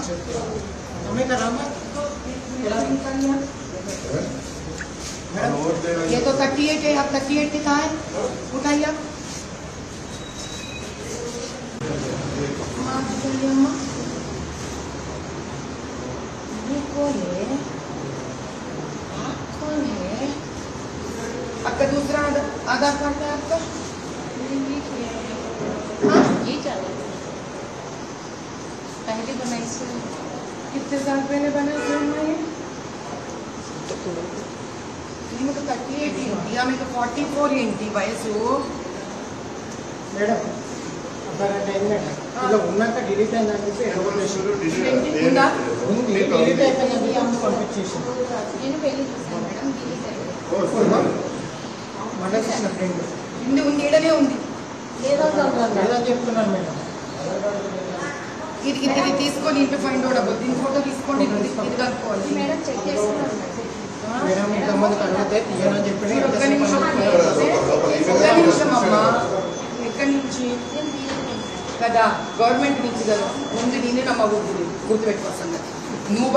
हमें कराना ये तो 38 है, आप 38 दिखा है, उठाइए आप। ये कौन है? आप कौन है? आपका दूसरा आधार कार्ड है आपका? हाँ ये चाहिए। पहले बनाई से कितने साल पहले बना था ये? మీకు 38 ఏంటి ఆమెకు 44 ఏంటి వయసు మేడం అబ్బారంటే ఏంటంటే ఇలా ఉన్నాక డిలీట్ అయిందని చెప్పి ఉందా ఉంది డిలీట్ అయిపోయింది అమ్మ పంపించేసి నేను పెళ్లి చేశాను మేడం డిలీట్ అయిపోయింది మండలిసిన ఫ్రెండ్ ఇంది ఉంది ఏడనే ఉంది లేదని చెప్తున్నాను మేడం ఇది తీసుకొని ఇంటి ఫైండ్ అవుట్ అవ్వదు దీని ఫోటో తీసుకోండి ఇది కనుక్కోవాలి మేడం చెక్ చేస్తున్నాను మేడం ఇంతమంది కడిగితే తీయనని చెప్పి ఒక్క నిమిషం అమ్మా ఎక్కడి నుంచి కదా గవర్నమెంట్ నుంచి కదా ముందు నేను నమ్మకూడదు గుర్తుపెట్టుకోవాలి నువ్వు